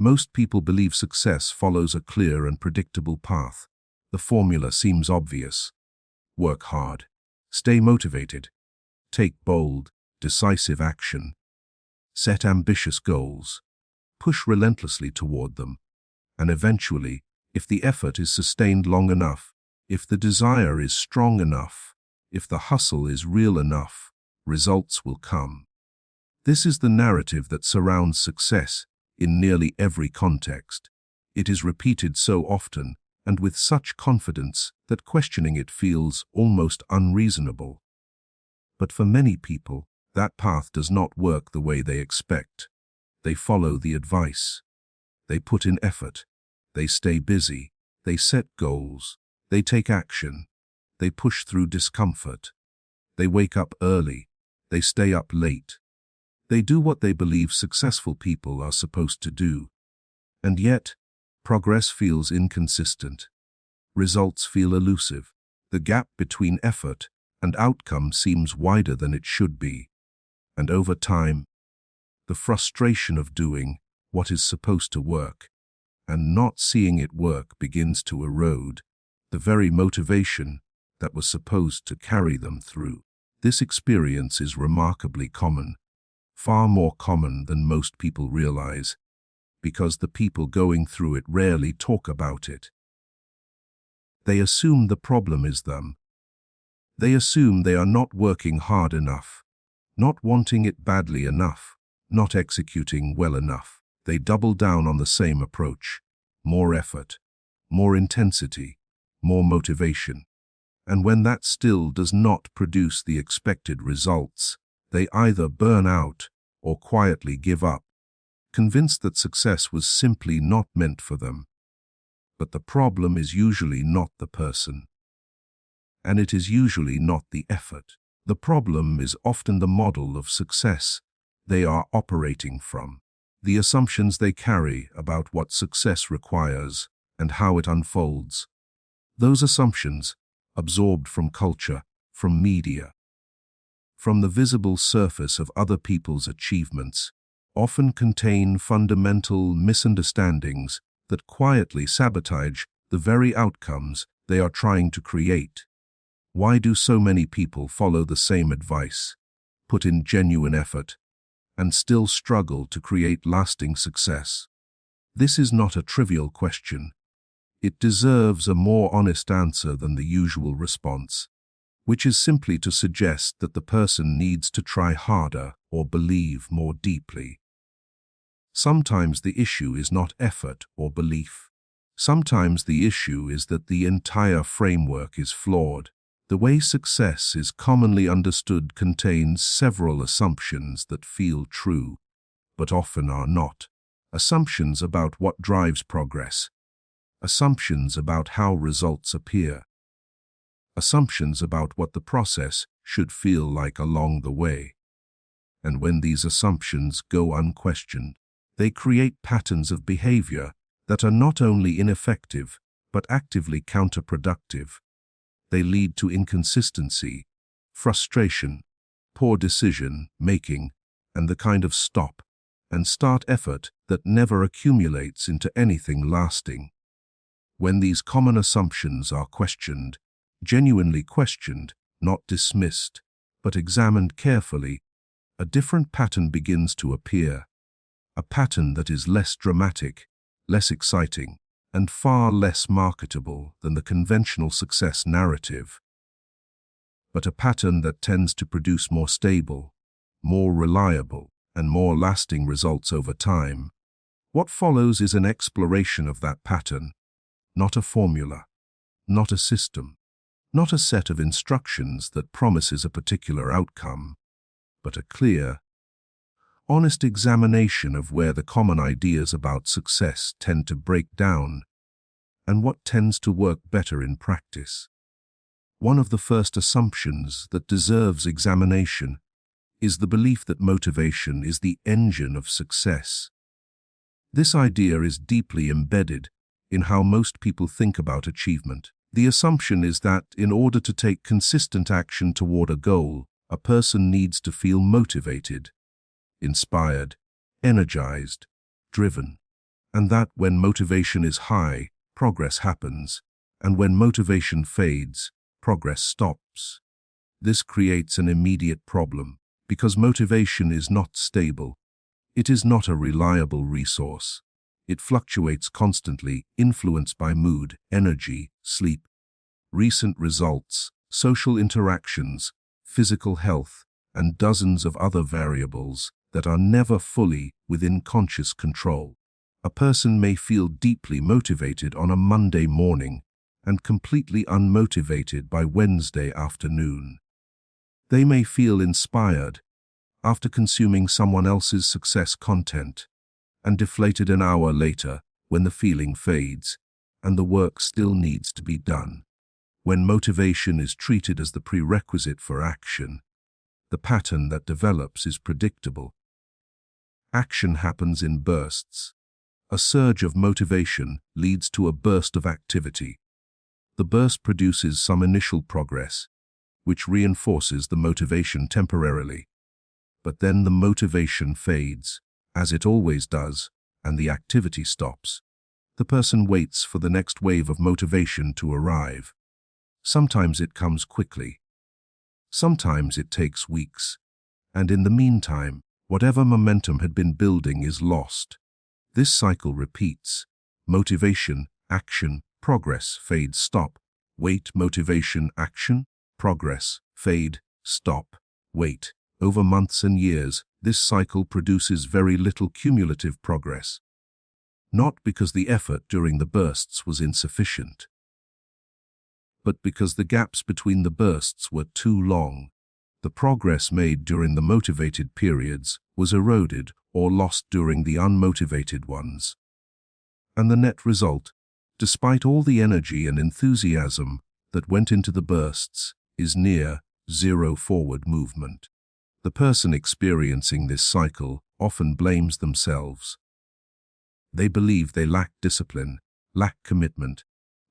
Most people believe success follows a clear and predictable path. The formula seems obvious. Work hard. Stay motivated. Take bold, decisive action. Set ambitious goals. Push relentlessly toward them. And eventually, if the effort is sustained long enough, if the desire is strong enough, if the hustle is real enough, results will come. This is the narrative that surrounds success in nearly every context. It is repeated so often and with such confidence that questioning it feels almost unreasonable. But for many people, that path does not work the way they expect. They follow the advice. They put in effort. They stay busy. They set goals. They take action. They push through discomfort. They wake up early. They stay up late. They do what they believe successful people are supposed to do. And yet, progress feels inconsistent. Results feel elusive. The gap between effort and outcome seems wider than it should be. And over time, the frustration of doing what is supposed to work and not seeing it work begins to erode the very motivation that was supposed to carry them through. This experience is remarkably common, far more common than most people realize, because the people going through it rarely talk about it. They assume the problem is them. They assume they are not working hard enough, not wanting it badly enough, not executing well enough. They double down on the same approach: more effort, more intensity, more motivation. And when that still does not produce the expected results, they either burn out or quietly give up, convinced that success was simply not meant for them. But the problem is usually not the person. And it is usually not the effort. The problem is often the model of success they are operating from, the assumptions they carry about what success requires and how it unfolds. Those assumptions, absorbed from culture, from media, from the visible surface of other people's achievements, often contain fundamental misunderstandings that quietly sabotage the very outcomes they are trying to create. Why do so many people follow the same advice, put in genuine effort, and still struggle to create lasting success? This is not a trivial question. It deserves a more honest answer than the usual response, which is simply to suggest that the person needs to try harder or believe more deeply. Sometimes the issue is not effort or belief. Sometimes the issue is that the entire framework is flawed. The way success is commonly understood contains several assumptions that feel true, but often are not. Assumptions about what drives progress. Assumptions about how results appear. Assumptions about what the process should feel like along the way. And when these assumptions go unquestioned, they create patterns of behavior that are not only ineffective, but actively counterproductive. They lead to inconsistency, frustration, poor decision-making, and the kind of stop and start effort that never accumulates into anything lasting. When these common assumptions are questioned, genuinely questioned, not dismissed, but examined carefully, a different pattern begins to appear. A pattern that is less dramatic, less exciting, and far less marketable than the conventional success narrative. But a pattern that tends to produce more stable, more reliable, and more lasting results over time. What follows is an exploration of that pattern, not a formula, not a system, not a set of instructions that promises a particular outcome, but a clear, honest examination of where the common ideas about success tend to break down and what tends to work better in practice. One of the first assumptions that deserves examination is the belief that motivation is the engine of success. This idea is deeply embedded in how most people think about achievement. The assumption is that in order to take consistent action toward a goal, a person needs to feel motivated, inspired, energized, driven. and that when motivation is high, progress happens, and when motivation fades, progress stops. This creates an immediate problem, because motivation is not stable. It is not a reliable resource. It fluctuates constantly, influenced by mood, energy, sleep, recent results, social interactions, physical health, and dozens of other variables that are never fully within conscious control. A person may feel deeply motivated on a Monday morning and completely unmotivated by Wednesday afternoon. They may feel inspired after consuming someone else's success content and deflated an hour later when the feeling fades and the work still needs to be done. When motivation is treated as the prerequisite for action, the pattern that develops is predictable. Action happens in bursts. A surge of motivation leads to a burst of activity. The burst produces some initial progress, which reinforces the motivation temporarily. But then the motivation fades, as it always does, and the activity stops. The person waits for the next wave of motivation to arrive. Sometimes it comes quickly. Sometimes it takes weeks. And in the meantime, whatever momentum had been building is lost. This cycle repeats. Motivation, action, progress, fade, stop. Wait, motivation, action, progress, fade, stop, wait. Over months and years, this cycle produces very little cumulative progress. Not because the effort during the bursts was insufficient, but because the gaps between the bursts were too long. The progress made during the motivated periods was eroded or lost during the unmotivated ones. And the net result, despite all the energy and enthusiasm that went into the bursts, is near zero forward movement. The person experiencing this cycle often blames themselves. They believe they lack discipline, lack commitment,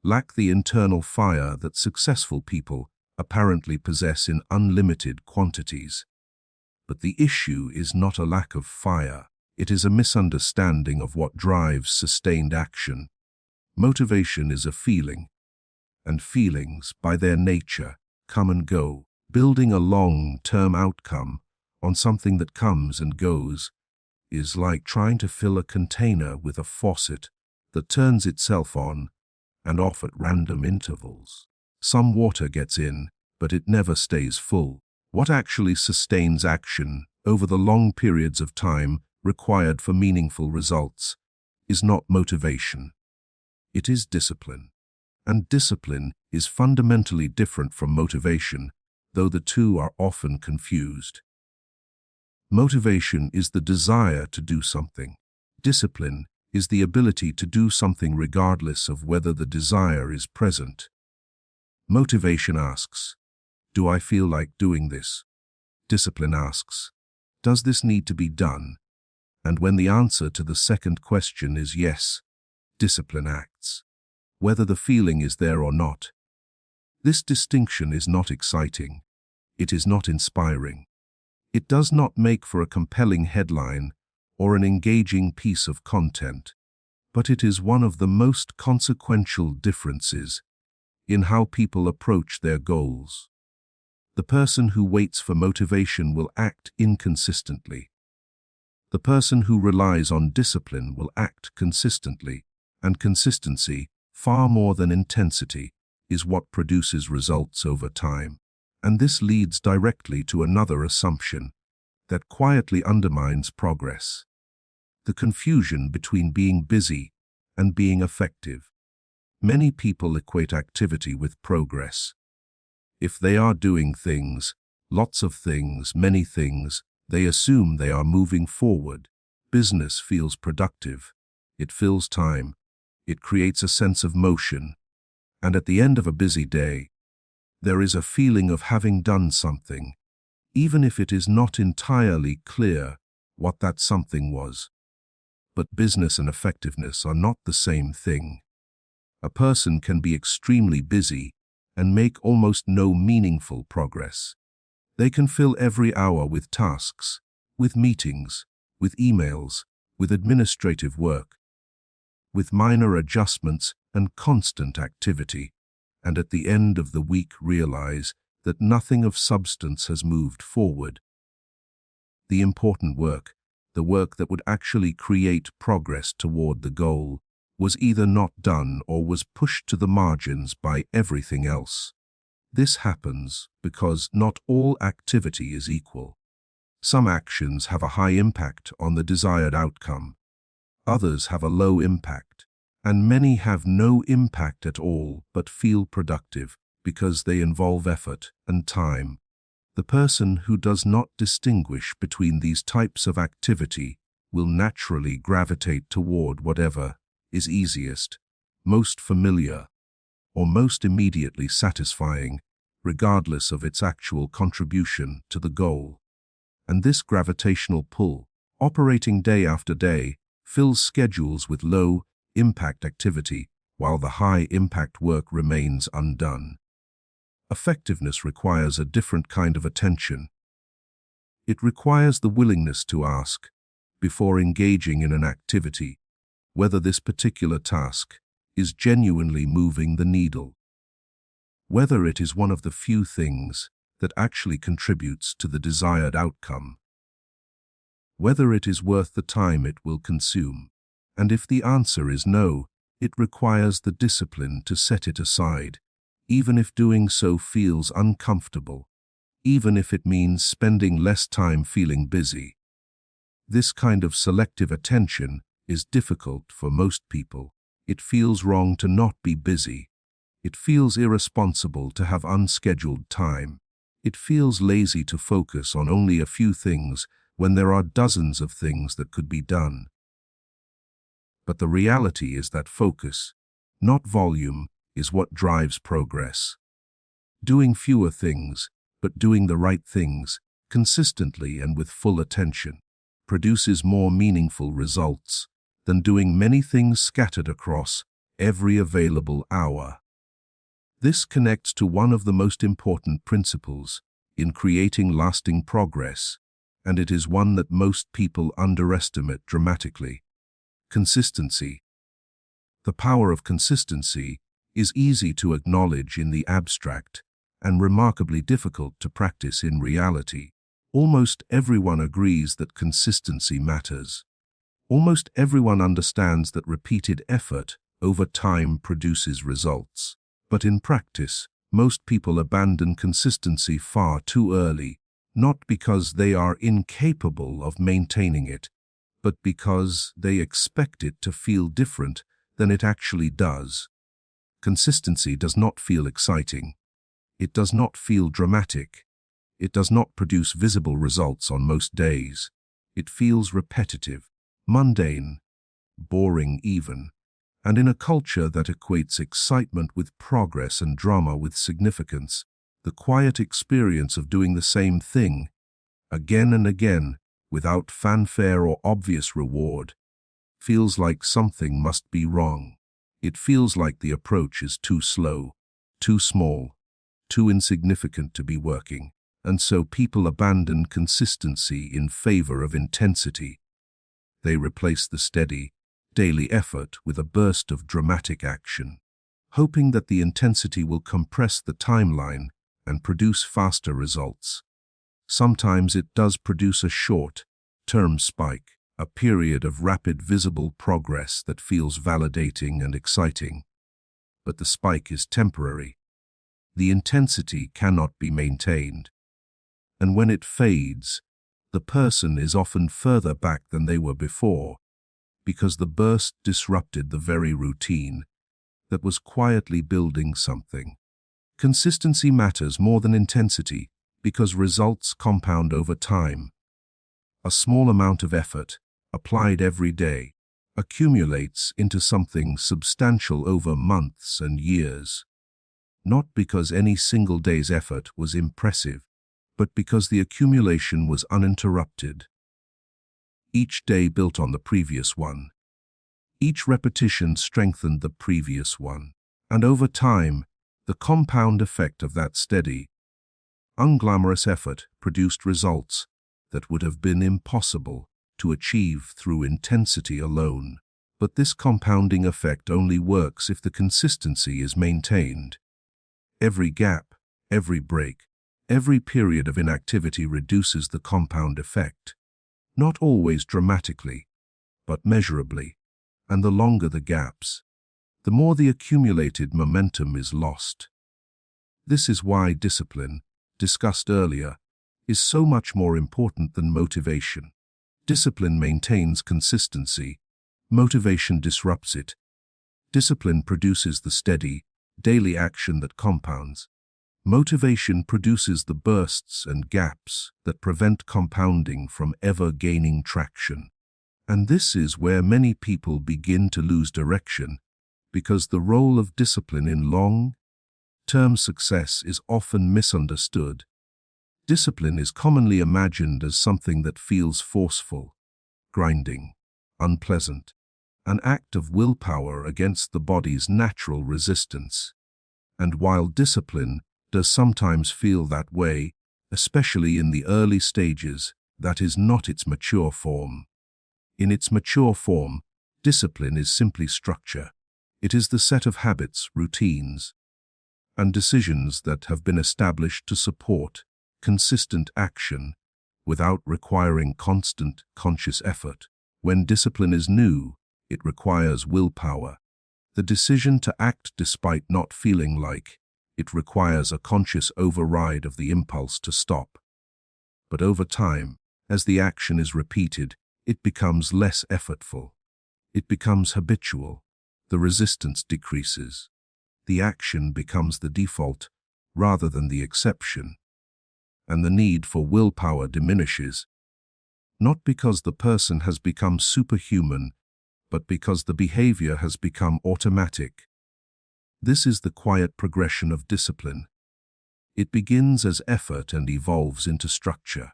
lack the internal fire that successful people apparently possess in unlimited quantities. But the issue is not a lack of fire. It is a misunderstanding of what drives sustained action. Motivation is a feeling, and feelings, by their nature, come and go. Building a long-term outcome on something that comes and goes is like trying to fill a container with a faucet that turns itself on and off at random intervals. Some water gets in, but it never stays full. What actually sustains action over the long periods of time required for meaningful results is not motivation. It is discipline. And discipline is fundamentally different from motivation, though the two are often confused. Motivation is the desire to do something. Discipline is the ability to do something regardless of whether the desire is present. Motivation asks, "Do I feel like doing this?" Discipline asks, "Does this need to be done?" And when the answer to the second question is yes, discipline acts, whether the feeling is there or not. This distinction is not exciting. It is not inspiring. It does not make for a compelling headline or an engaging piece of content, but it is one of the most consequential differences in how people approach their goals. The person who waits for motivation will act inconsistently. The person who relies on discipline will act consistently, and consistency, far more than intensity, is what produces results over time. And this leads directly to another assumption that quietly undermines progress: the confusion between being busy and being effective. Many people equate activity with progress. If they are doing things, lots of things, many things, they assume they are moving forward. Business feels productive. It fills time. It creates a sense of motion. And at the end of a busy day, there is a feeling of having done something, even if it is not entirely clear what that something was. But business and effectiveness are not the same thing. A person can be extremely busy and make almost no meaningful progress. They can fill every hour with tasks, with meetings, with emails, with administrative work, with minor adjustments and constant activity, and at the end of the week realize that nothing of substance has moved forward. The important work, the work that would actually create progress toward the goal, was either not done or was pushed to the margins by everything else. This happens because not all activity is equal. Some actions have a high impact on the desired outcome. Others have a low impact, and many have no impact at all but feel productive because they involve effort and time. The person who does not distinguish between these types of activity will naturally gravitate toward whatever is easiest, most familiar, or most immediately satisfying, regardless of its actual contribution to the goal. And this gravitational pull, operating day after day, fills schedules with low-impact activity while the high-impact work remains undone. Effectiveness requires a different kind of attention. It requires the willingness to ask, before engaging in an activity, whether this particular task is genuinely moving the needle, whether it is one of the few things that actually contributes to the desired outcome, whether it is worth the time it will consume, and if the answer is no, it requires the discipline to set it aside, even if doing so feels uncomfortable, even if it means spending less time feeling busy. This kind of selective attention is difficult for most people. It feels wrong to not be busy. It feels irresponsible to have unscheduled time. It feels lazy to focus on only a few things when there are dozens of things that could be done. But the reality is that focus, not volume, is what drives progress. Doing fewer things, but doing the right things, consistently and with full attention, produces more meaningful results than doing many things scattered across every available hour. This connects to one of the most important principles in creating lasting progress, and it is one that most people underestimate dramatically: consistency. The power of consistency is easy to acknowledge in the abstract and remarkably difficult to practice in reality. Almost everyone agrees that consistency matters. Almost everyone understands that repeated effort over time produces results. But in practice, most people abandon consistency far too early, not because they are incapable of maintaining it, but because they expect it to feel different than it actually does. Consistency does not feel exciting. It does not feel dramatic. It does not produce visible results on most days. It feels repetitive, mundane, boring even. And in a culture that equates excitement with progress and drama with significance, the quiet experience of doing the same thing, again and again, without fanfare or obvious reward, feels like something must be wrong. It feels like the approach is too slow, too small, too insignificant to be working, and so people abandon consistency in favor of intensity. They replace the steady, daily effort with a burst of dramatic action, hoping that the intensity will compress the timeline and produce faster results. Sometimes it does produce a short-term spike, a period of rapid visible progress that feels validating and exciting. But the spike is temporary. The intensity cannot be maintained. And when it fades, the person is often further back than they were before, because the burst disrupted the very routine that was quietly building something. Consistency matters more than intensity because results compound over time. A small amount of effort, applied every day, accumulates into something substantial over months and years. Not because any single day's effort was impressive, but because the accumulation was uninterrupted. Each day built on the previous one. Each repetition strengthened the previous one. And over time, the compound effect of that steady, unglamorous effort produced results that would have been impossible to achieve through intensity alone. But this compounding effect only works if the consistency is maintained. Every gap, every break, every period of inactivity reduces the compound effect, not always dramatically, but measurably, and the longer the gaps, the more the accumulated momentum is lost. This is why discipline, discussed earlier, is so much more important than motivation. Discipline maintains consistency, motivation disrupts it. Discipline produces the steady, daily action that compounds. Motivation produces the bursts and gaps that prevent compounding from ever gaining traction. And this is where many people begin to lose direction, because the role of discipline in long-term success is often misunderstood. Discipline is commonly imagined as something that feels forceful, grinding, unpleasant, an act of willpower against the body's natural resistance. And while discipline does sometimes feel that way, especially in the early stages, that is not its mature form. In its mature form, discipline is simply structure. It is the set of habits, routines, and decisions that have been established to support consistent action without requiring constant, conscious effort. When discipline is new, it requires willpower, the decision to act despite not feeling like. It requires a conscious override of the impulse to stop. But over time, as the action is repeated, it becomes less effortful. It becomes habitual. The resistance decreases. The action becomes the default rather than the exception. And the need for willpower diminishes, not because the person has become superhuman, but because the behavior has become automatic. This is the quiet progression of discipline. It begins as effort and evolves into structure.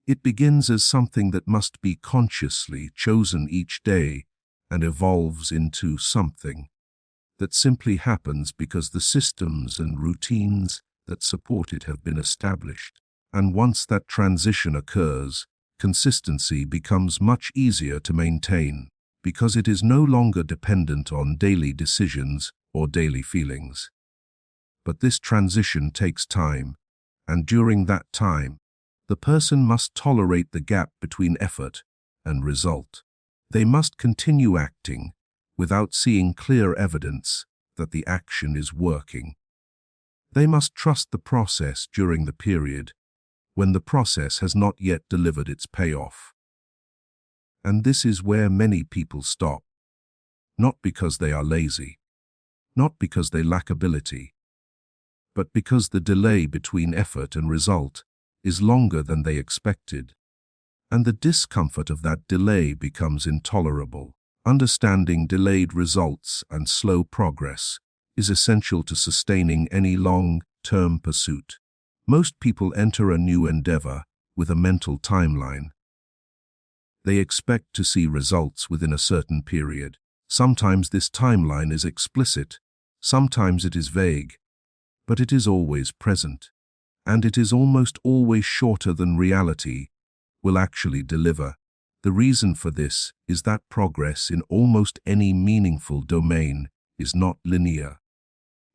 It begins as something that must be consciously chosen each day and evolves into something that simply happens because the systems and routines that support it have been established. And once that transition occurs, consistency becomes much easier to maintain because it is no longer dependent on daily decisions or daily feelings. But this transition takes time, and during that time, the person must tolerate the gap between effort and result. They must continue acting without seeing clear evidence that the action is working. They must trust the process during the period when the process has not yet delivered its payoff. And this is where many people stop, not because they are lazy, not because they lack ability, but because the delay between effort and result is longer than they expected, and the discomfort of that delay becomes intolerable. Understanding delayed results and slow progress is essential to sustaining any long-term pursuit. Most people enter a new endeavor with a mental timeline. They expect to see results within a certain period. Sometimes this timeline is explicit, sometimes it is vague, but it is always present, and it is almost always shorter than reality will actually deliver. The reason for this is that progress in almost any meaningful domain is not linear.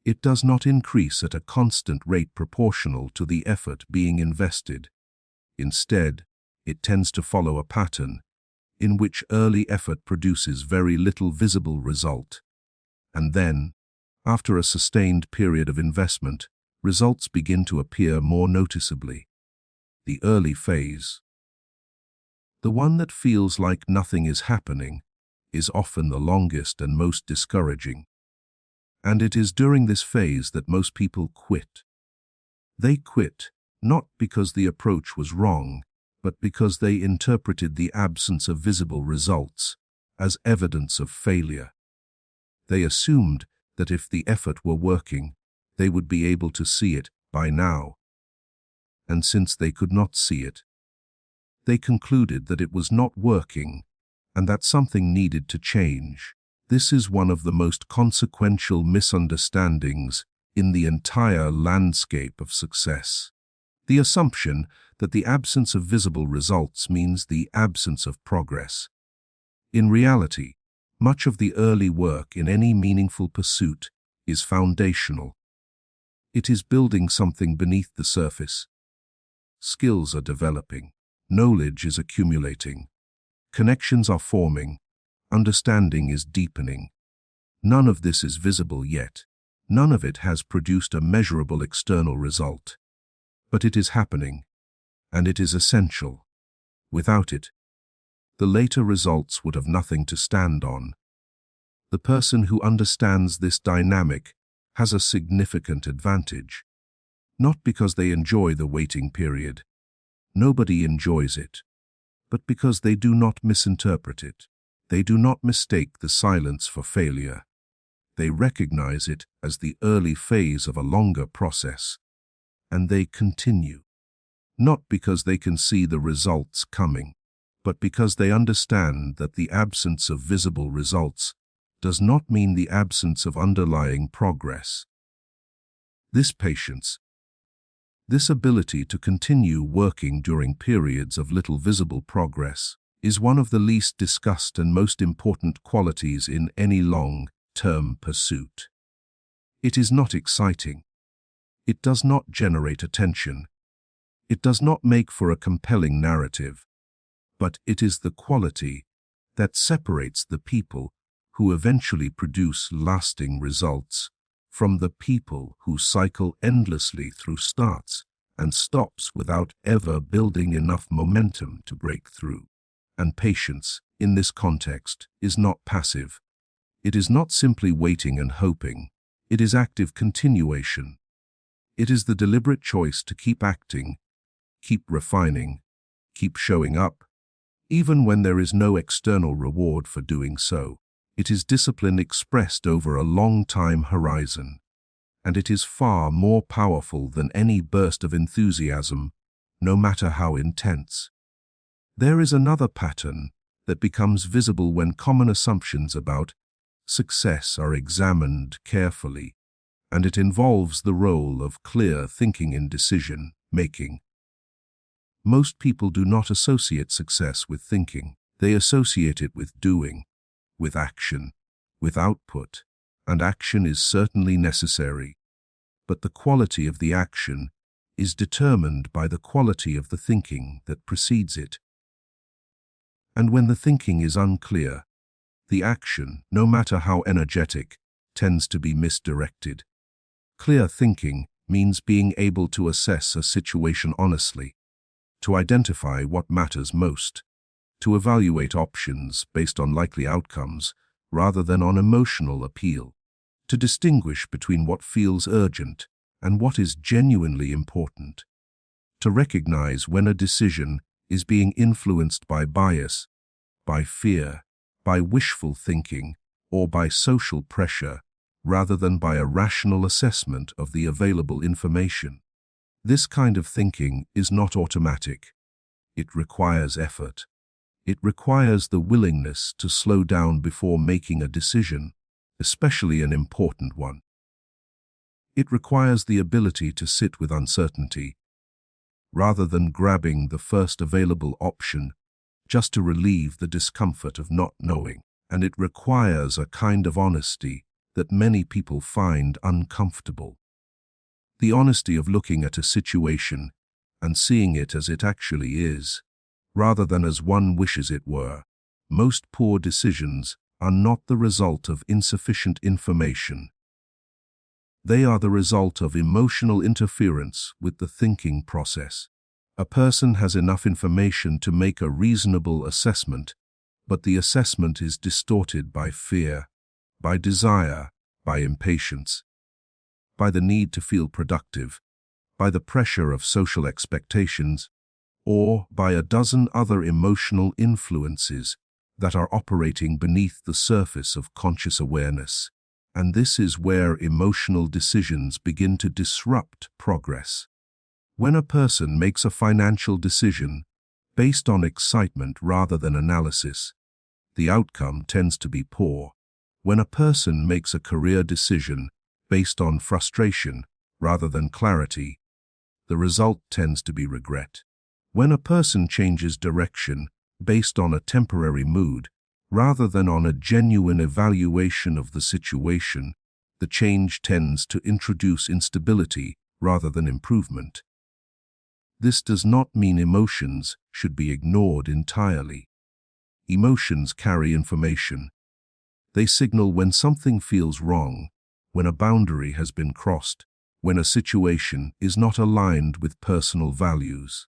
It does not increase at a constant rate proportional to the effort being invested. Instead, it tends to follow a pattern in which early effort produces very little visible result, and then, after a sustained period of investment, results begin to appear more noticeably. The early phase, the one that feels like nothing is happening, is often the longest and most discouraging. And it is during this phase that most people quit. They quit not because the approach was wrong, but because they interpreted the absence of visible results as evidence of failure. They assumed that if the effort were working, they would be able to see it by now. And since they could not see it, they concluded that it was not working and that something needed to change. This is one of the most consequential misunderstandings in the entire landscape of success. The assumption that the absence of visible results means the absence of progress. In reality, Much of the early work in any meaningful pursuit is foundational. It is building something beneath the surface. Skills are developing, knowledge is accumulating, connections are forming, understanding is deepening. None of this is visible yet. None of it has produced a measurable external result. But it is happening, and it is essential. Without it, the later results would have nothing to stand on. The person who understands this dynamic has a significant advantage, not because they enjoy the waiting period. Nobody enjoys it, but because they do not misinterpret it. They do not mistake the silence for failure. They recognize it as the early phase of a longer process, and they continue, not because they can see the results coming, but because they understand that the absence of visible results does not mean the absence of underlying progress. This patience, this ability to continue working during periods of little visible progress, is one of the least discussed and most important qualities in any long-term pursuit. It is not exciting. It does not generate attention. It does not make for a compelling narrative. But it is the quality that separates the people who eventually produce lasting results from the people who cycle endlessly through starts and stops without ever building enough momentum to break through. And patience, in this context, is not passive. It is not simply waiting and hoping. It is active continuation. It is the deliberate choice to keep acting, keep refining, keep showing up, even when there is no external reward for doing so. It is discipline expressed over a long time horizon, and it is far more powerful than any burst of enthusiasm, no matter how intense. There is another pattern that becomes visible when common assumptions about success are examined carefully, and it involves the role of clear thinking in decision-making. Most people do not associate success with thinking. They associate it with doing, with action, with output, and action is certainly necessary. But the quality of the action is determined by the quality of the thinking that precedes it. And when the thinking is unclear, the action, no matter how energetic, tends to be misdirected. Clear thinking means being able to assess a situation honestly, to identify what matters most, to evaluate options based on likely outcomes rather than on emotional appeal, to distinguish between what feels urgent and what is genuinely important, to recognize when a decision is being influenced by bias, by fear, by wishful thinking, or by social pressure, rather than by a rational assessment of the available information. This kind of thinking is not automatic. It requires effort. It requires the willingness to slow down before making a decision, especially an important one. It requires the ability to sit with uncertainty, rather than grabbing the first available option just to relieve the discomfort of not knowing. And it requires a kind of honesty that many people find uncomfortable. The honesty of looking at a situation and seeing it as it actually is, rather than as one wishes it were. Most poor decisions are not the result of insufficient information. They are the result of emotional interference with the thinking process. A person has enough information to make a reasonable assessment, but the assessment is distorted by fear, by desire, by impatience, by the need to feel productive, by the pressure of social expectations, or by a dozen other emotional influences that are operating beneath the surface of conscious awareness. And this is where emotional decisions begin to disrupt progress. When a person makes a financial decision based on excitement rather than analysis, the outcome tends to be poor. When a person makes a career decision based on frustration rather than clarity, the result tends to be regret. When a person changes direction based on a temporary mood Rather than on a genuine evaluation of the situation, the change tends to introduce instability rather than improvement. This does not mean emotions should be ignored entirely. Emotions carry information. They signal when something feels wrong, when a boundary has been crossed, when a situation is not aligned with personal values.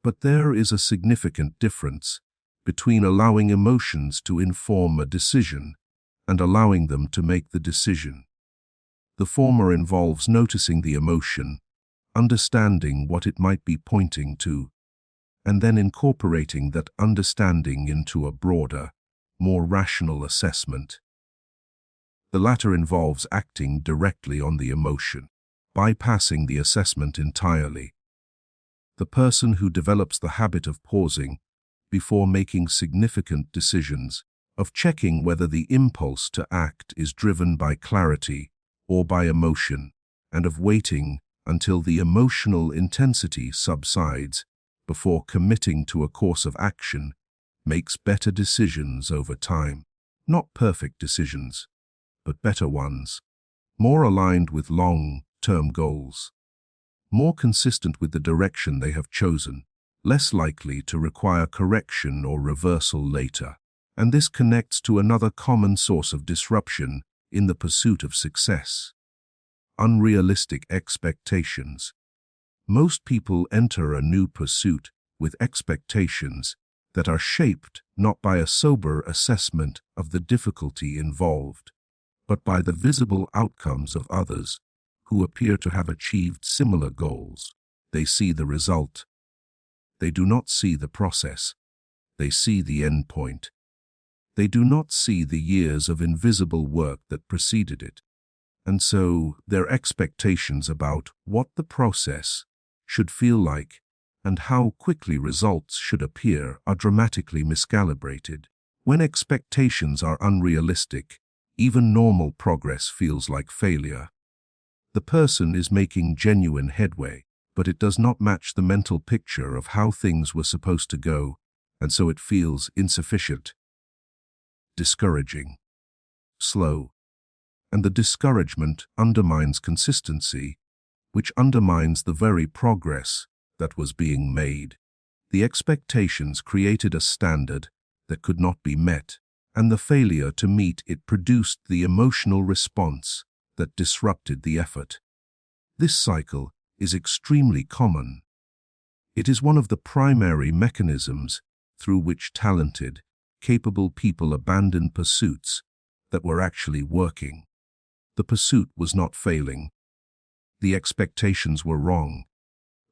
But there is a significant difference between allowing emotions to inform a decision and allowing them to make the decision. The former involves noticing the emotion, understanding what it might be pointing to, and then incorporating that understanding into a broader, more rational assessment. The latter involves acting directly on the emotion, bypassing the assessment entirely. The person who develops the habit of pausing before making significant decisions, of checking whether the impulse to act is driven by clarity or by emotion, and of waiting until the emotional intensity subsides before committing to a course of action, makes better decisions over time. Not perfect decisions, but better ones, more aligned with long-term goals, more consistent with the direction they have chosen, less likely to require correction or reversal later. And this connects to another common source of disruption in the pursuit of success: unrealistic expectations. Most people enter a new pursuit with expectations that are shaped not by a sober assessment of the difficulty involved, but by the visible outcomes of others who appear to have achieved similar goals. They see the result. They do not see the process. They see the end point. They do not see the years of invisible work that preceded it. And so their expectations about what the process should feel like and how quickly results should appear are dramatically miscalibrated. When expectations are unrealistic, even normal progress feels like failure. The person is making genuine headway, but it does not match the mental picture of how things were supposed to go, and so it feels insufficient, discouraging, slow. And the discouragement undermines consistency, which undermines the very progress that was being made. The expectations created a standard that could not be met, and the failure to meet it produced the emotional response that disrupted the effort. This cycle is extremely common. It is one of the primary mechanisms through which talented, capable people abandon pursuits that were actually working. The pursuit was not failing. The expectations were wrong,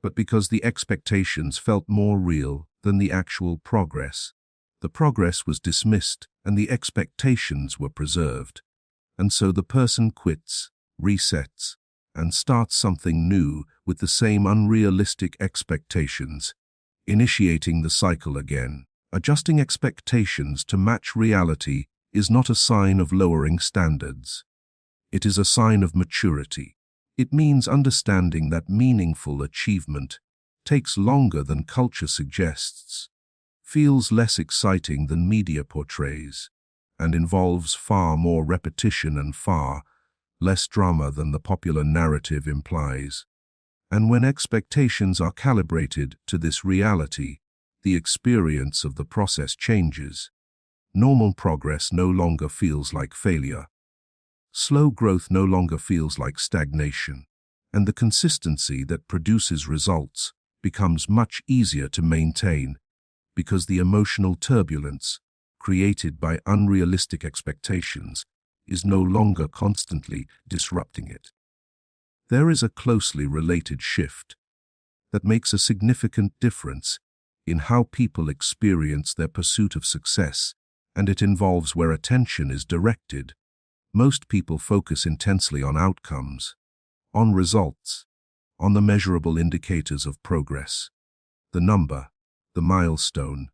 but because the expectations felt more real than the actual progress, the progress was dismissed and the expectations were preserved. And so the person quits, resets, and starts something new with the same unrealistic expectations, initiating the cycle again. Adjusting expectations to match reality is not a sign of lowering standards. It is a sign of maturity. It means understanding that meaningful achievement takes longer than culture suggests, feels less exciting than media portrays, and involves far more repetition and far less drama than the popular narrative implies. And when expectations are calibrated to this reality, the experience of the process changes. Normal progress no longer feels like failure. Slow growth no longer feels like stagnation, and the consistency that produces results becomes much easier to maintain because the emotional turbulence created by unrealistic expectations is no longer constantly disrupting it. There is a closely related shift that makes a significant difference in how people experience their pursuit of success, and it involves where attention is directed. Most people focus intensely on outcomes, on results, on the measurable indicators of progress, the number, the milestone,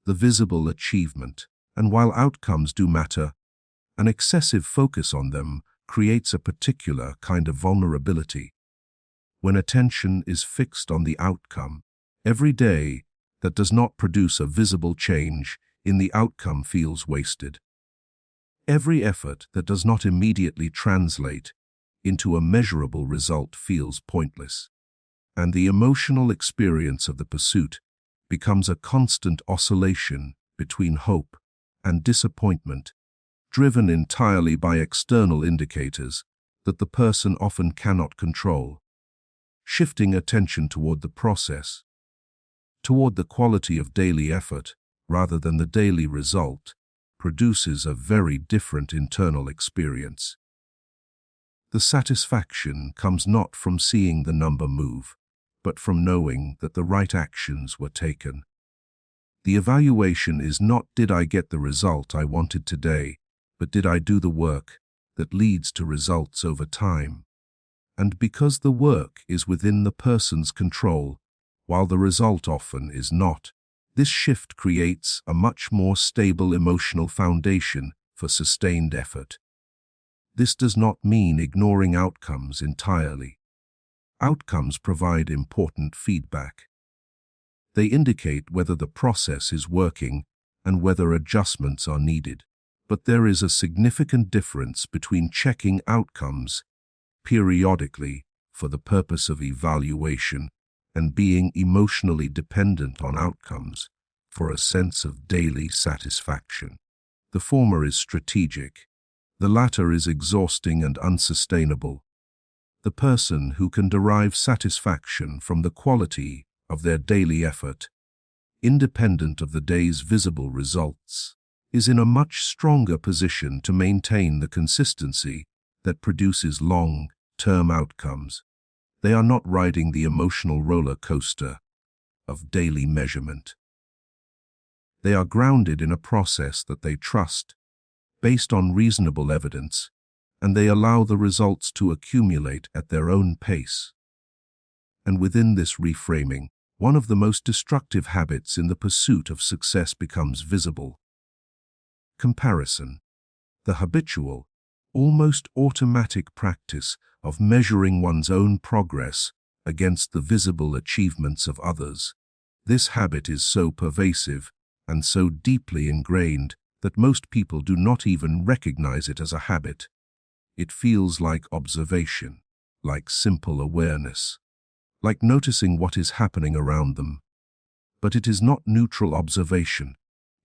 the visible achievement. And while outcomes do matter, an excessive focus on them creates a particular kind of vulnerability. When attention is fixed on the outcome, every day that does not produce a visible change in the outcome feels wasted. Every effort that does not immediately translate into a measurable result feels pointless, and the emotional experience of the pursuit becomes a constant oscillation between hope and disappointment, driven entirely by external indicators that the person often cannot control. Shifting attention toward the process, toward the quality of daily effort rather than the daily result, produces a very different internal experience. The satisfaction comes not from seeing the number move, but from knowing that the right actions were taken. The evaluation is not did I get the result I wanted today, but did I do the work that leads to results over time. And because the work is within the person's control, while the result often is not, this shift creates a much more stable emotional foundation for sustained effort. This does not mean ignoring outcomes entirely. Outcomes provide important feedback. They indicate whether the process is working and whether adjustments are needed. But there is a significant difference between checking outcomes periodically for the purpose of evaluation and being emotionally dependent on outcomes for a sense of daily satisfaction. The former is strategic. The latter is exhausting and unsustainable. The person who can derive satisfaction from the quality of their daily effort, independent of the day's visible results, is in a much stronger position to maintain the consistency that produces long-term outcomes. They are not riding the emotional roller coaster of daily measurement. They are grounded in a process that they trust, based on reasonable evidence, and they allow the results to accumulate at their own pace. And within this reframing, one of the most destructive habits in the pursuit of success becomes visible. Comparison. The habitual, almost automatic practice of measuring one's own progress against the visible achievements of others. This habit is so pervasive and so deeply ingrained that most people do not even recognize it as a habit. It feels like observation, like simple awareness, like noticing what is happening around them. But it is not neutral observation,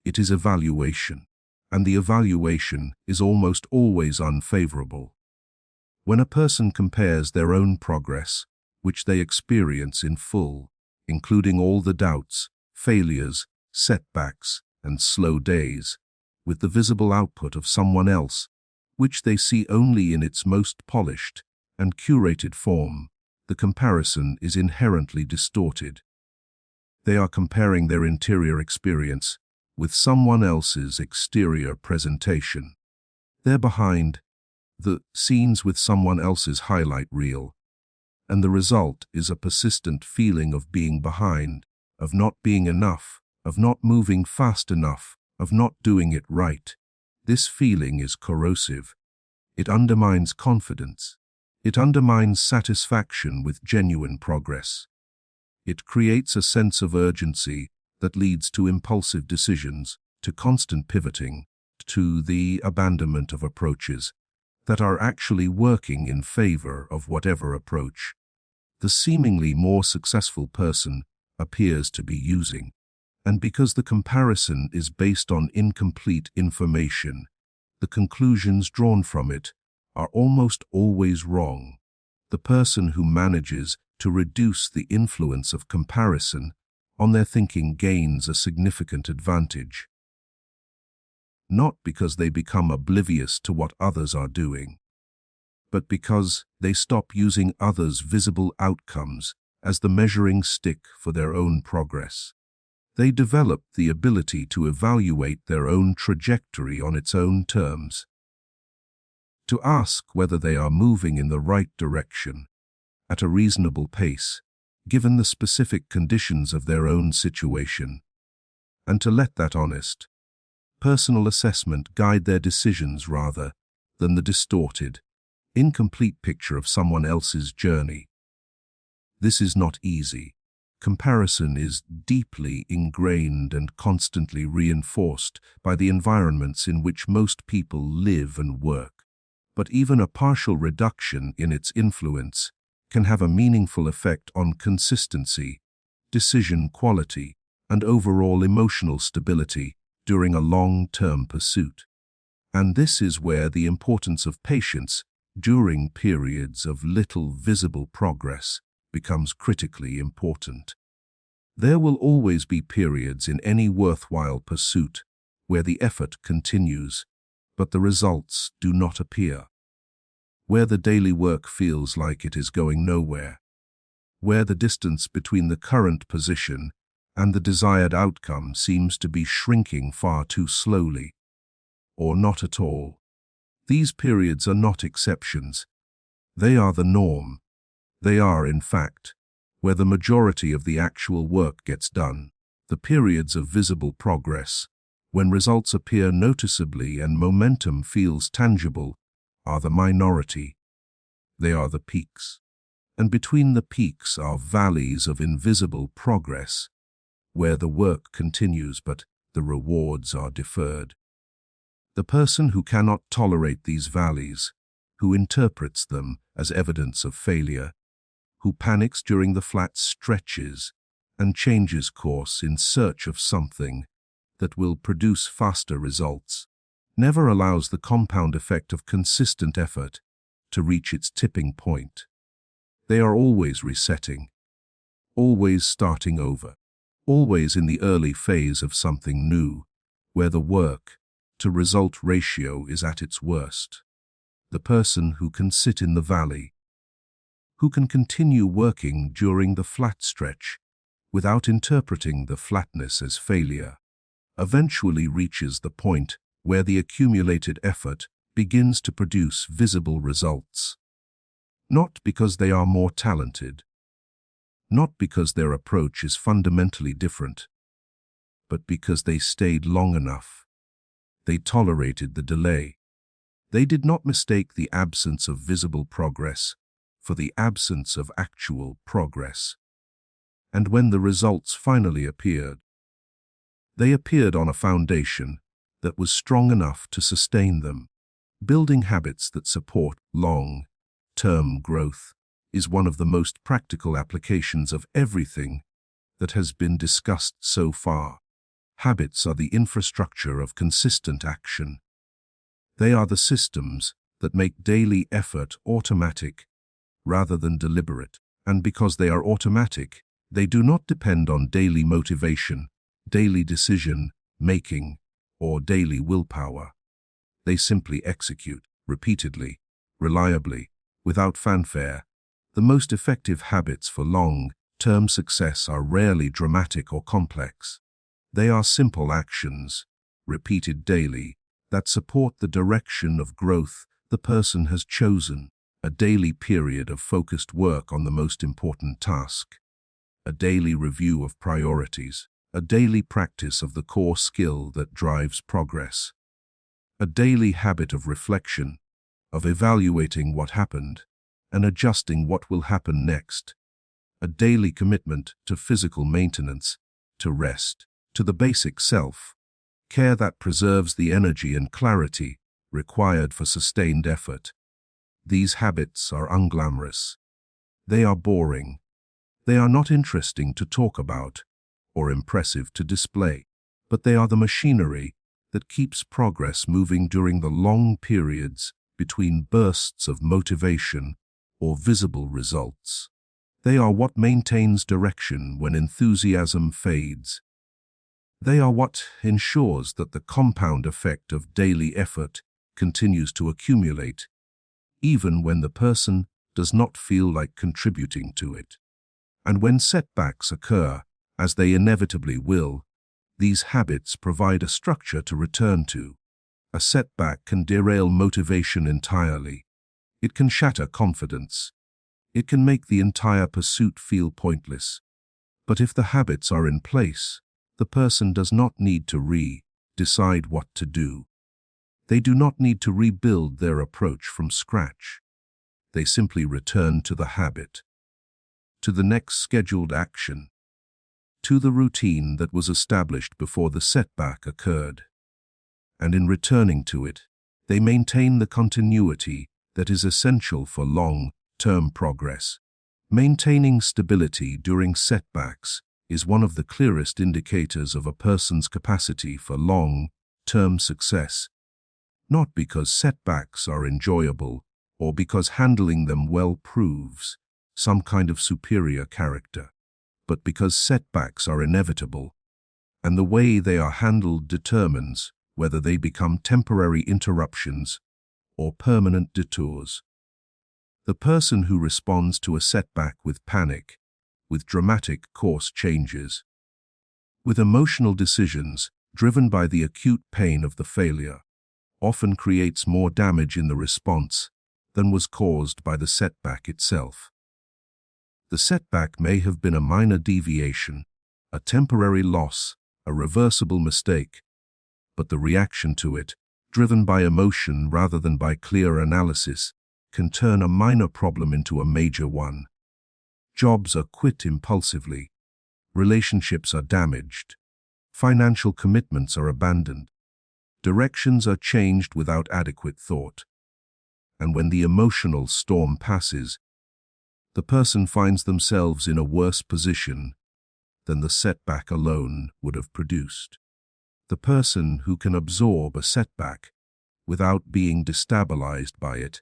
it is evaluation, and the evaluation is almost always unfavorable. When a person compares their own progress, which they experience in full, including all the doubts, failures, setbacks, and slow days, with the visible output of someone else, which they see only in its most polished and curated form, the comparison is inherently distorted. They are comparing their interior experience with someone else's exterior presentation. They're behind the scenes with someone else's highlight reel, and the result is a persistent feeling of being behind, of not being enough, of not moving fast enough, of not doing it right. This feeling is corrosive. It undermines confidence. It undermines satisfaction with genuine progress. It creates a sense of urgency that leads to impulsive decisions, to constant pivoting, to the abandonment of approaches that are actually working in favor of whatever approach the seemingly more successful person appears to be using. And because the comparison is based on incomplete information, the conclusions drawn from it are almost always wrong. The person who manages to reduce the influence of comparison on their thinking gains a significant advantage. Not because they become oblivious to what others are doing, but because they stop using others' visible outcomes as the measuring stick for their own progress. They develop the ability to evaluate their own trajectory on its own terms, to ask whether they are moving in the right direction, at a reasonable pace, given the specific conditions of their own situation, and to let that honest, personal assessment guide their decisions rather than the distorted, incomplete picture of someone else's journey. This is not easy, Comparison is deeply ingrained and constantly reinforced by the environments in which most people live and work. But even a partial reduction in its influence can have a meaningful effect on consistency, decision quality, and overall emotional stability during a long-term pursuit. And this is where the importance of patience during periods of little visible progress becomes critically important. There will always be periods in any worthwhile pursuit where the effort continues, but the results do not appear. Where the daily work feels like it is going nowhere. Where the distance between the current position and the desired outcome seems to be shrinking far too slowly, or not at all. These periods are not exceptions. They are the norm. They are, in fact, where the majority of the actual work gets done. The periods of visible progress, when results appear noticeably and momentum feels tangible, are the minority. They are the peaks. And between the peaks are valleys of invisible progress, where the work continues but the rewards are deferred. The person who cannot tolerate these valleys, who interprets them as evidence of failure, who panics during the flat stretches and changes course in search of something that will produce faster results, never allows the compound effect of consistent effort to reach its tipping point. They are always resetting, always starting over, always in the early phase of something new, where the work-to-result ratio is at its worst. The person who can sit in the valley, who can continue working during the flat stretch without interpreting the flatness as failure, eventually reaches the point where the accumulated effort begins to produce visible results. Not because they are more talented, not because their approach is fundamentally different, but because they stayed long enough. They tolerated the delay. They did not mistake the absence of visible progress for the absence of actual progress. And when the results finally appeared, they appeared on a foundation that was strong enough to sustain them. Building habits that support long-term growth is one of the most practical applications of everything that has been discussed so far. Habits are the infrastructure of consistent action. They are the systems that make daily effort automatic rather than deliberate. And because they are automatic, they do not depend on daily motivation, daily decision-making, or daily willpower. They simply execute, repeatedly, reliably, without fanfare. The most effective habits for long-term success are rarely dramatic or complex. They are simple actions, repeated daily, that support the direction of growth the person has chosen. A daily period of focused work on the most important task. A daily review of priorities. A daily practice of the core skill that drives progress. A daily habit of reflection, of evaluating what happened and adjusting what will happen next. A daily commitment to physical maintenance, to rest, to the basic self-care that preserves the energy and clarity required for sustained effort. These habits are unglamorous. They are boring. They are not interesting to talk about or impressive to display, but they are the machinery that keeps progress moving during the long periods between bursts of motivation or visible results. They are what maintains direction when enthusiasm fades. They are what ensures that the compound effect of daily effort continues to accumulate, even when the person does not feel like contributing to it. And when setbacks occur, as they inevitably will, these habits provide a structure to return to. A setback can derail motivation entirely. It can shatter confidence. It can make the entire pursuit feel pointless. But if the habits are in place, the person does not need to decide what to do. They do not need to rebuild their approach from scratch. They simply return to the habit, to the next scheduled action, to the routine that was established before the setback occurred. And in returning to it, they maintain the continuity that is essential for long-term progress. Maintaining stability during setbacks is one of the clearest indicators of a person's capacity for long-term success, not because setbacks are enjoyable or because handling them well proves some kind of superior character, but because setbacks are inevitable, and the way they are handled determines whether they become temporary interruptions or permanent detours. The person who responds to a setback with panic, with dramatic course changes, with emotional decisions driven by the acute pain of the failure, often creates more damage in the response than was caused by the setback itself. The setback may have been a minor deviation, a temporary loss, a reversible mistake, but the reaction to it, driven by emotion rather than by clear analysis, can turn a minor problem into a major one. Jobs are quit impulsively, relationships are damaged, financial commitments are abandoned, directions are changed without adequate thought. And when the emotional storm passes, the person finds themselves in a worse position than the setback alone would have produced. The person who can absorb a setback without being destabilized by it,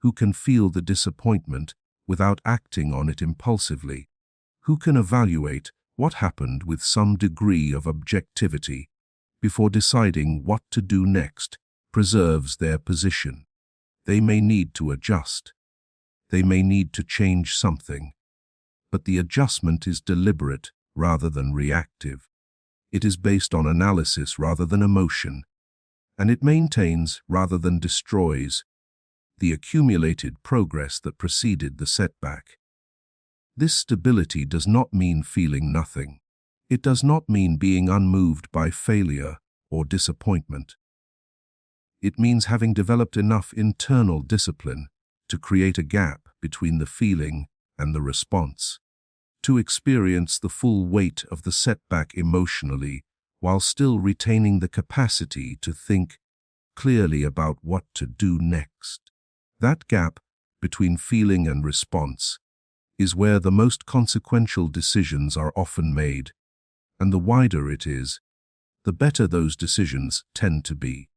who can feel the disappointment without acting on it impulsively, who can evaluate what happened with some degree of objectivity before deciding what to do next, preserves their position. They may need to adjust. They may need to change something, but the adjustment is deliberate rather than reactive. It is based on analysis rather than emotion, and it maintains rather than destroys the accumulated progress that preceded the setback. This stability does not mean feeling nothing. It does not mean being unmoved by failure or disappointment. It means having developed enough internal discipline to create a gap between the feeling and the response, to experience the full weight of the setback emotionally while still retaining the capacity to think clearly about what to do next. That gap between feeling and response is where the most consequential decisions are often made, and the wider it is, the better those decisions tend to be.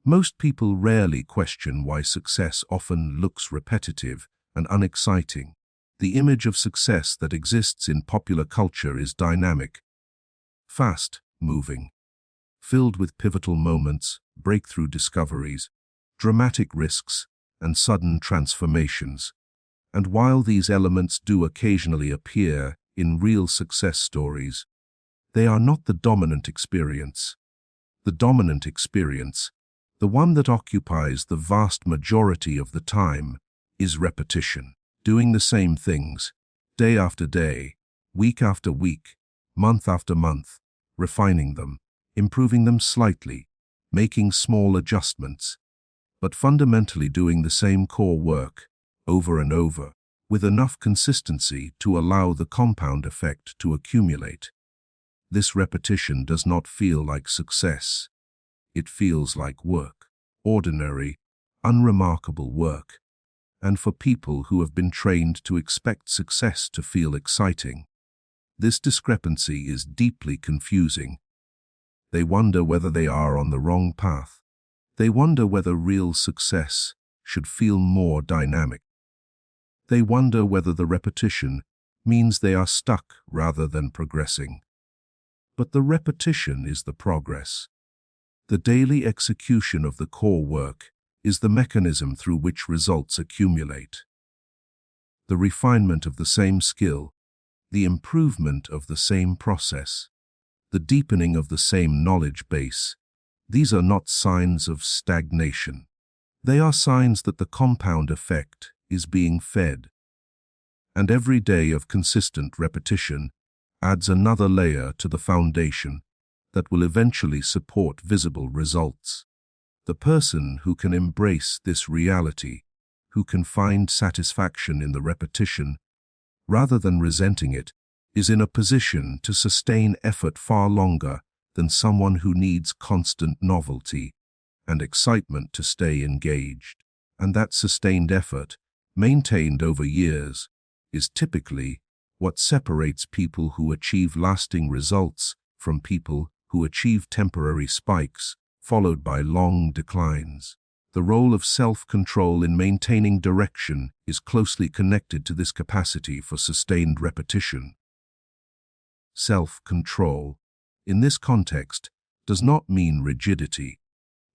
Most people rarely question why success often looks repetitive and unexciting. The image of success that exists in popular culture is dynamic, fast-moving, filled with pivotal moments, breakthrough discoveries, dramatic risks, and sudden transformations. And while these elements do occasionally appear in real success stories, they are not the dominant experience. The dominant experience, the one that occupies the vast majority of the time, is repetition. Doing the same things, day after day, week after week, month after month, refining them, improving them slightly, making small adjustments, but fundamentally doing the same core work over and over, with enough consistency to allow the compound effect to accumulate. This repetition does not feel like success. It feels like work, ordinary, unremarkable work. And for people who have been trained to expect success to feel exciting, this discrepancy is deeply confusing. They wonder whether they are on the wrong path. They wonder whether real success should feel more dynamic. They wonder whether the repetition means they are stuck rather than progressing. But the repetition is the progress. The daily execution of the core work is the mechanism through which results accumulate. The refinement of the same skill, the improvement of the same process, the deepening of the same knowledge base, these are not signs of stagnation. They are signs that the compound effect is being fed. And every day of consistent repetition adds another layer to the foundation that will eventually support visible results. The person who can embrace this reality, who can find satisfaction in the repetition, rather than resenting it, is in a position to sustain effort far longer than someone who needs constant novelty and excitement to stay engaged. And that sustained effort, maintained over years, is typically what separates people who achieve lasting results from people who achieve temporary spikes, followed by long declines. The role of self-control in maintaining direction is closely connected to this capacity for sustained repetition. Self-control, in this context, does not mean rigidity.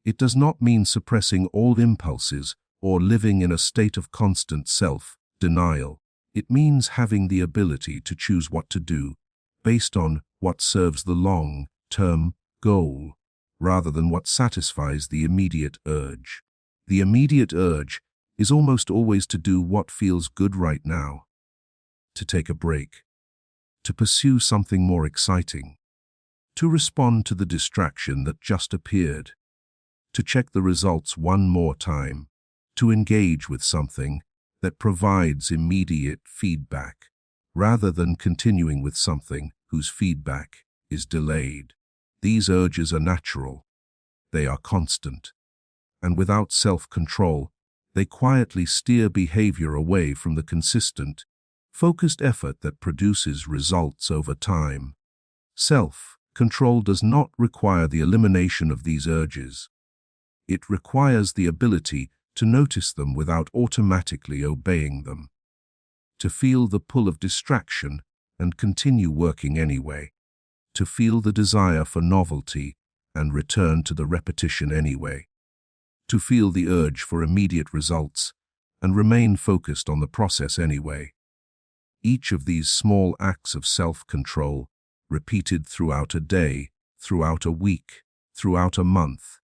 It does not mean suppressing all impulses or living in a state of constant self-denial. It means having the ability to choose what to do based on what serves the long-term goal, rather than what satisfies the immediate urge. The immediate urge is almost always to do what feels good right now, to take a break, to pursue something more exciting, to respond to the distraction that just appeared, to check the results one more time, to engage with something that provides immediate feedback, rather than continuing with something whose feedback is delayed. These urges are natural, they are constant, and without self-control, they quietly steer behavior away from the consistent, focused effort that produces results over time. Self-control does not require the elimination of these urges. It requires the ability to notice them without automatically obeying them, to feel the pull of distraction and continue working anyway, to feel the desire for novelty and return to the repetition anyway, to feel the urge for immediate results and remain focused on the process anyway. Each of these small acts of self-control, repeated throughout a day, throughout a week, throughout a month,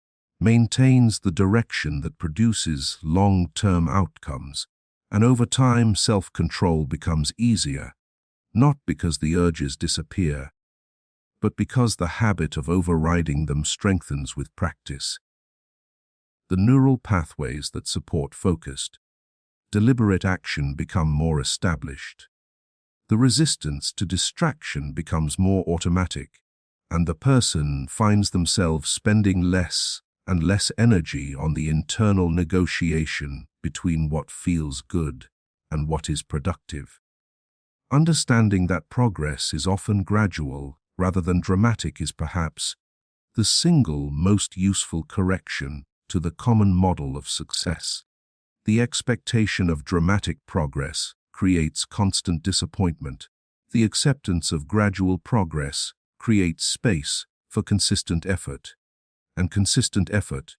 maintains the direction that produces long-term outcomes, and over time self-control becomes easier, not because the urges disappear, but because the habit of overriding them strengthens with practice. The neural pathways that support focused, deliberate action become more established. The resistance to distraction becomes more automatic, and the person finds themselves spending less and less energy on the internal negotiation between what feels good and what is productive. Understanding that progress is often gradual rather than dramatic is perhaps the single most useful correction to the common model of success. The expectation of dramatic progress creates constant disappointment. The acceptance of gradual progress creates space for consistent effort. And consistent effort,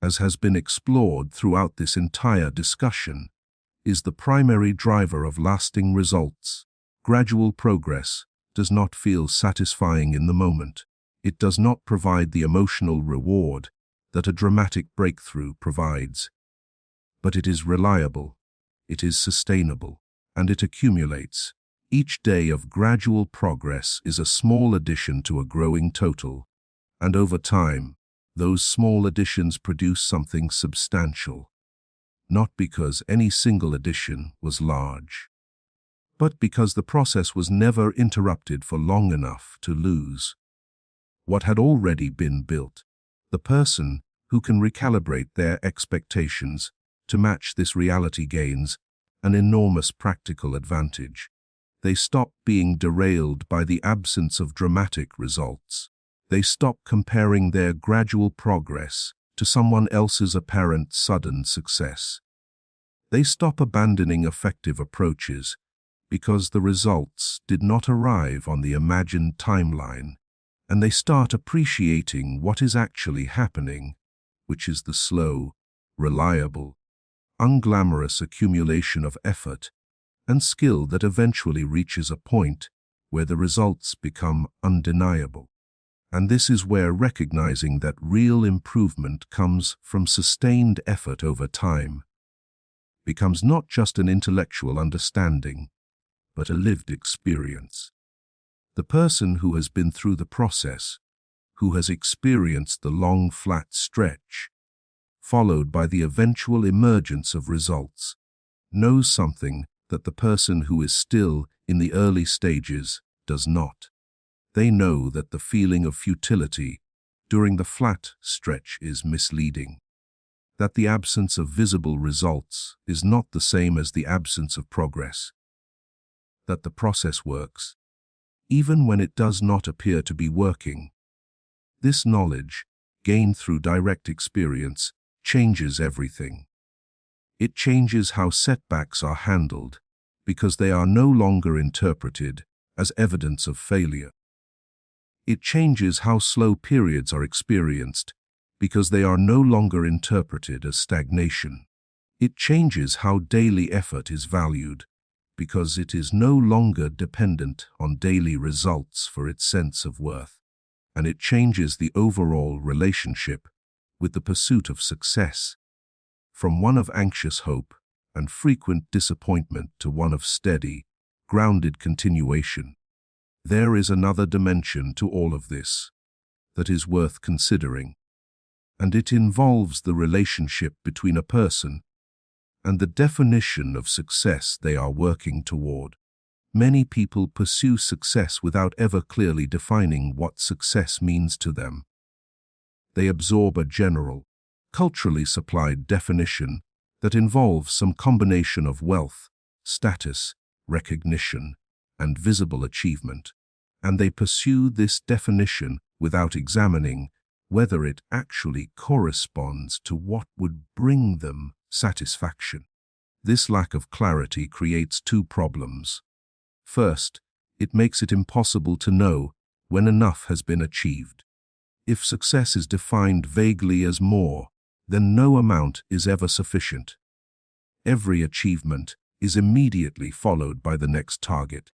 as has been explored throughout this entire discussion, is the primary driver of lasting results. Gradual progress does not feel satisfying in the moment. It does not provide the emotional reward that a dramatic breakthrough provides. But it is reliable, it is sustainable, and it accumulates. Each day of gradual progress is a small addition to a growing total, and over time, those small additions produce something substantial, not because any single addition was large, but because the process was never interrupted for long enough to lose what had already been built. The person who can recalibrate their expectations to match this reality gains an enormous practical advantage. They stop being derailed by the absence of dramatic results. They stop comparing their gradual progress to someone else's apparent sudden success. They stop abandoning effective approaches because the results did not arrive on the imagined timeline, and they start appreciating what is actually happening, which is the slow, reliable, unglamorous accumulation of effort and skill that eventually reaches a point where the results become undeniable. And this is where recognizing that real improvement comes from sustained effort over time becomes not just an intellectual understanding, but a lived experience. The person who has been through the process, who has experienced the long flat stretch, followed by the eventual emergence of results, knows something that the person who is still in the early stages does not. They know that the feeling of futility during the flat stretch is misleading, that the absence of visible results is not the same as the absence of progress, that the process works, even when it does not appear to be working. This knowledge, gained through direct experience, changes everything. It changes how setbacks are handled, because they are no longer interpreted as evidence of failure. It changes how slow periods are experienced, because they are no longer interpreted as stagnation. It changes how daily effort is valued, because it is no longer dependent on daily results for its sense of worth. And it changes the overall relationship with the pursuit of success, from one of anxious hope and frequent disappointment to one of steady, grounded continuation. There is another dimension to all of this that is worth considering, and it involves the relationship between a person and the definition of success they are working toward. Many people pursue success without ever clearly defining what success means to them. They absorb a general, culturally supplied definition that involves some combination of wealth, status, recognition, and visible achievement, and they pursue this definition without examining whether it actually corresponds to what would bring them satisfaction. This lack of clarity creates two problems. First, it makes it impossible to know when enough has been achieved. If success is defined vaguely as more, then no amount is ever sufficient. Every achievement is immediately followed by the next target.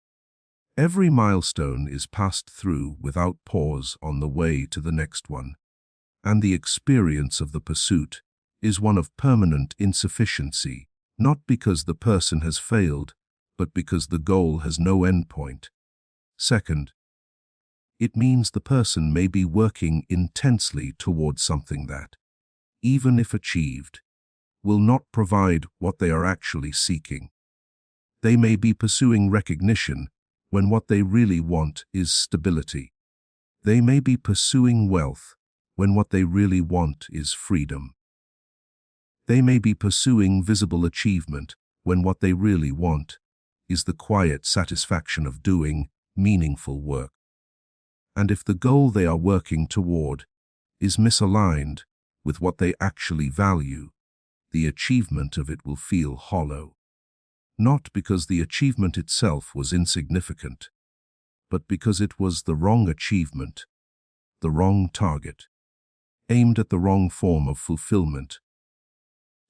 Every milestone is passed through without pause on the way to the next one, and the experience of the pursuit is one of permanent insufficiency, not because the person has failed, but because the goal has no endpoint. Second, it means the person may be working intensely towards something that, even if achieved, will not provide what they are actually seeking. They may be pursuing recognition when what they really want is stability. They may be pursuing wealth when what they really want is freedom. They may be pursuing visible achievement when what they really want is the quiet satisfaction of doing meaningful work. And if the goal they are working toward is misaligned with what they actually value, the achievement of it will feel hollow. Not because the achievement itself was insignificant, but because it was the wrong achievement, the wrong target, aimed at the wrong form of fulfillment.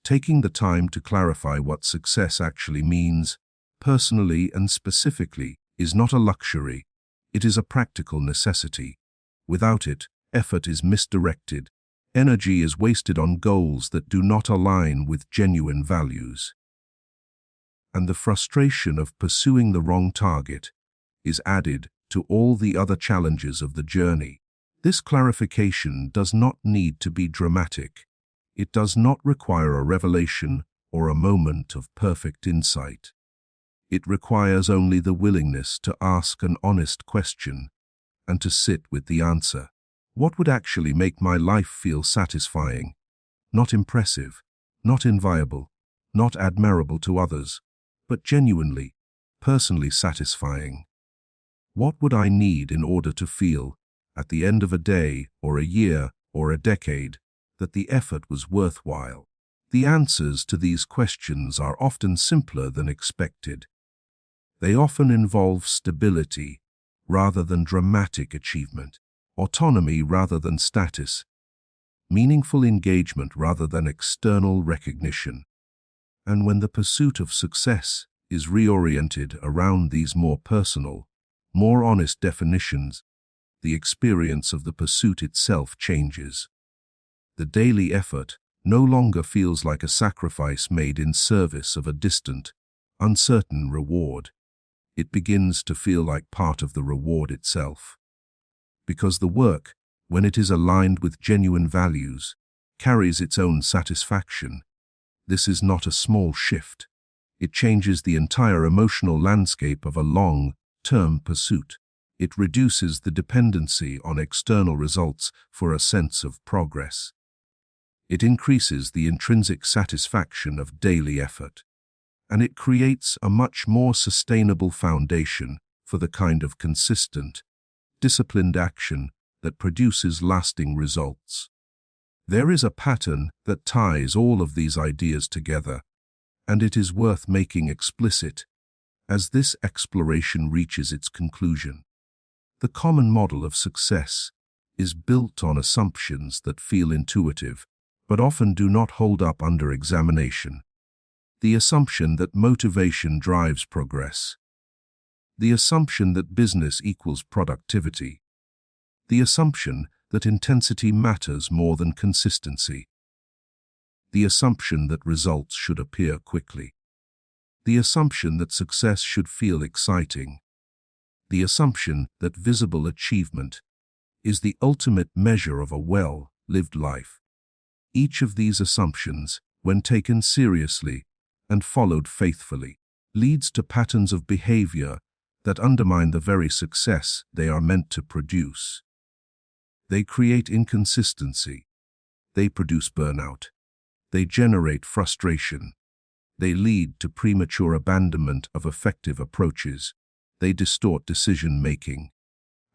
Taking the time to clarify what success actually means, personally and specifically, is not a luxury, it is a practical necessity. Without it, effort is misdirected, energy is wasted on goals that do not align with genuine values. And the frustration of pursuing the wrong target is added to all the other challenges of the journey. This clarification does not need to be dramatic. It does not require a revelation or a moment of perfect insight. It requires only the willingness to ask an honest question and to sit with the answer. What would actually make my life feel satisfying? Not impressive, not inviolable, not admirable to others, but genuinely, personally satisfying. What would I need in order to feel, at the end of a day or a year or a decade, that the effort was worthwhile? The answers to these questions are often simpler than expected. They often involve stability rather than dramatic achievement, autonomy rather than status, meaningful engagement rather than external recognition. And when the pursuit of success is reoriented around these more personal, more honest definitions, the experience of the pursuit itself changes. The daily effort no longer feels like a sacrifice made in service of a distant, uncertain reward. It begins to feel like part of the reward itself. Because the work, when it is aligned with genuine values, carries its own satisfaction. This is not a small shift. It changes the entire emotional landscape of a long-term pursuit. It reduces the dependency on external results for a sense of progress. It increases the intrinsic satisfaction of daily effort, and it creates a much more sustainable foundation for the kind of consistent, disciplined action that produces lasting results. There is a pattern that ties all of these ideas together, and it is worth making explicit as this exploration reaches its conclusion. The common model of success is built on assumptions that feel intuitive, but often do not hold up under examination. The assumption that motivation drives progress. The assumption that business equals productivity. The assumption that intensity matters more than consistency. The assumption that results should appear quickly. The assumption that success should feel exciting. The assumption that visible achievement is the ultimate measure of a well-lived life. Each of these assumptions, when taken seriously and followed faithfully, leads to patterns of behavior that undermine the very success they are meant to produce. They create inconsistency. They produce burnout. They generate frustration. They lead to premature abandonment of effective approaches. They distort decision-making.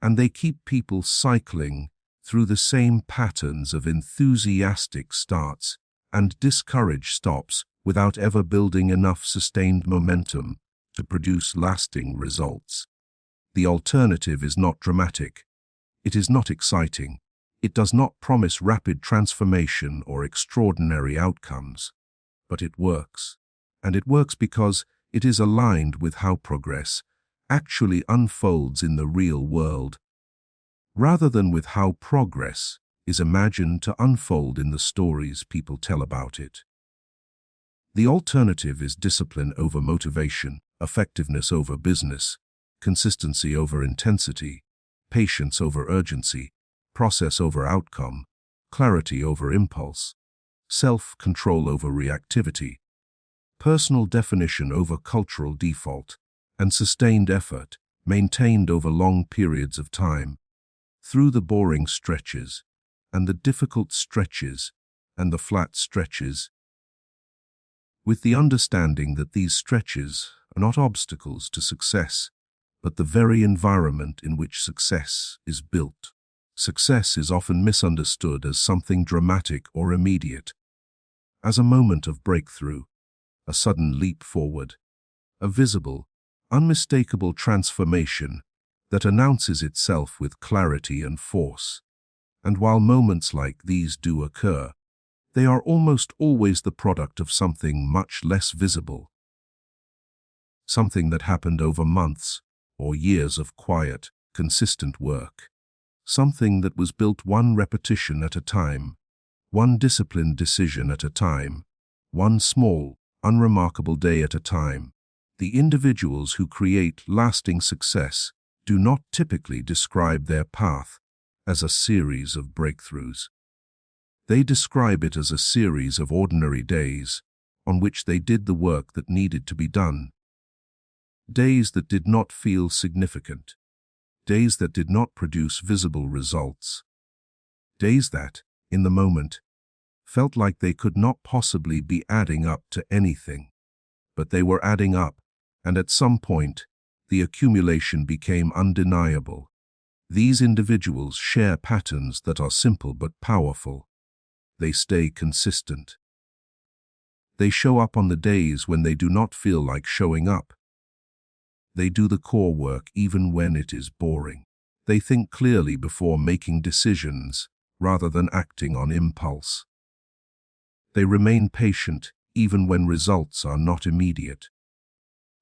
And they keep people cycling through the same patterns of enthusiastic starts and discouraged stops without ever building enough sustained momentum to produce lasting results. The alternative is not dramatic. It is not exciting. It does not promise rapid transformation or extraordinary outcomes. But it works. And it works because it is aligned with how progress actually unfolds in the real world, rather than with how progress is imagined to unfold in the stories people tell about it. The alternative is discipline over motivation, effectiveness over business, consistency over intensity, patience over urgency, process over outcome, clarity over impulse, self-control over reactivity, personal definition over cultural default, and sustained effort maintained over long periods of time, through the boring stretches, and the difficult stretches, and the flat stretches, with the understanding that these stretches are not obstacles to success, but the very environment in which success is built. Success is often misunderstood as something dramatic or immediate, as a moment of breakthrough, a sudden leap forward, a visible, unmistakable transformation that announces itself with clarity and force. And while moments like these do occur, they are almost always the product of something much less visible, something that happened over months or years of quiet, consistent work, something that was built one repetition at a time, one disciplined decision at a time, one small, unremarkable day at a time. The individuals who create lasting success do not typically describe their path as a series of breakthroughs. They describe it as a series of ordinary days on which they did the work that needed to be done. Days that did not feel significant. Days that did not produce visible results. Days that, in the moment, felt like they could not possibly be adding up to anything. But they were adding up, and at some point, the accumulation became undeniable. These individuals share patterns that are simple but powerful. They stay consistent. They show up on the days when they do not feel like showing up. They do the core work even when it is boring. They think clearly before making decisions, rather than acting on impulse. They remain patient even when results are not immediate.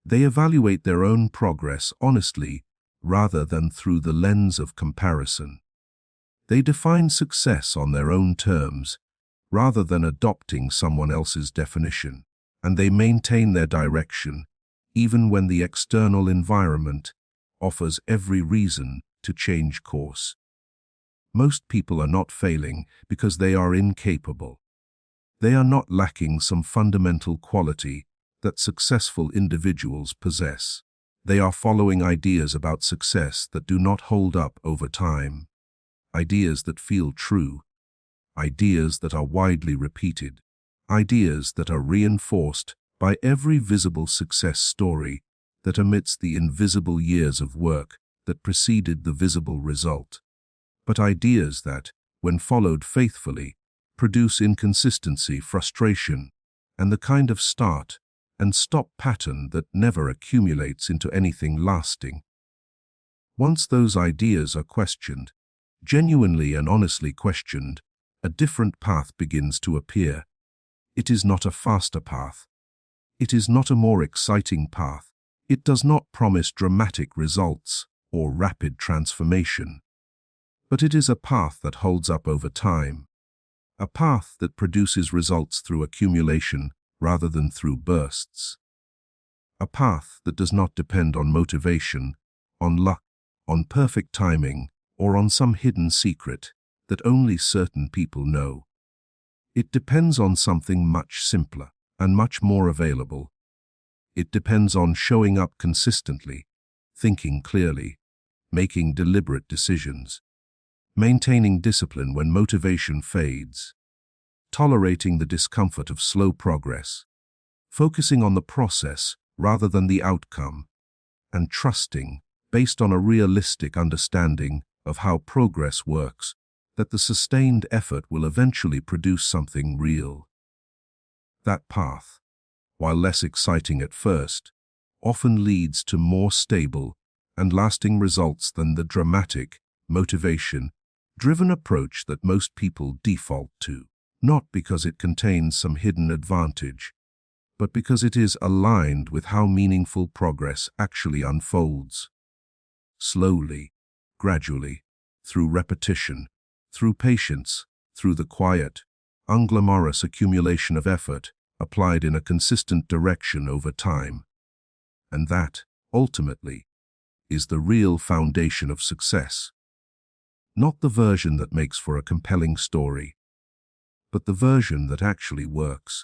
They evaluate their own progress honestly rather than through the lens of comparison. They define success on their own terms rather than adopting someone else's definition, and they maintain their direction even when the external environment offers every reason to change course. Most people are not failing because they are incapable. They are not lacking some fundamental quality that successful individuals possess. They are following ideas about success that do not hold up over time, ideas that feel true, ideas that are widely repeated, ideas that are reinforced by every visible success story that omits the invisible years of work that preceded the visible result, but ideas that, when followed faithfully, produce inconsistency, frustration, and the kind of start and stop pattern that never accumulates into anything lasting. Once those ideas are questioned, genuinely and honestly questioned, a different path begins to appear. It is not a faster path. It is not a more exciting path. It does not promise dramatic results or rapid transformation. But it is a path that holds up over time, a path that produces results through accumulation rather than through bursts, a path that does not depend on motivation, on luck, on perfect timing, or on some hidden secret that only certain people know. It depends on something much simpler and much more available. It depends on showing up consistently, thinking clearly, making deliberate decisions, maintaining discipline when motivation fades, tolerating the discomfort of slow progress, focusing on the process rather than the outcome, and trusting, based on a realistic understanding of how progress works, that the sustained effort will eventually produce something real. That path, while less exciting at first, often leads to more stable and lasting results than the dramatic, motivation-driven approach that most people default to, not because it contains some hidden advantage, but because it is aligned with how meaningful progress actually unfolds. Slowly, gradually, through repetition, through patience, through the quiet, unglamorous accumulation of effort applied in a consistent direction over time. And that, ultimately, is the real foundation of success. Not the version that makes for a compelling story, but the version that actually works.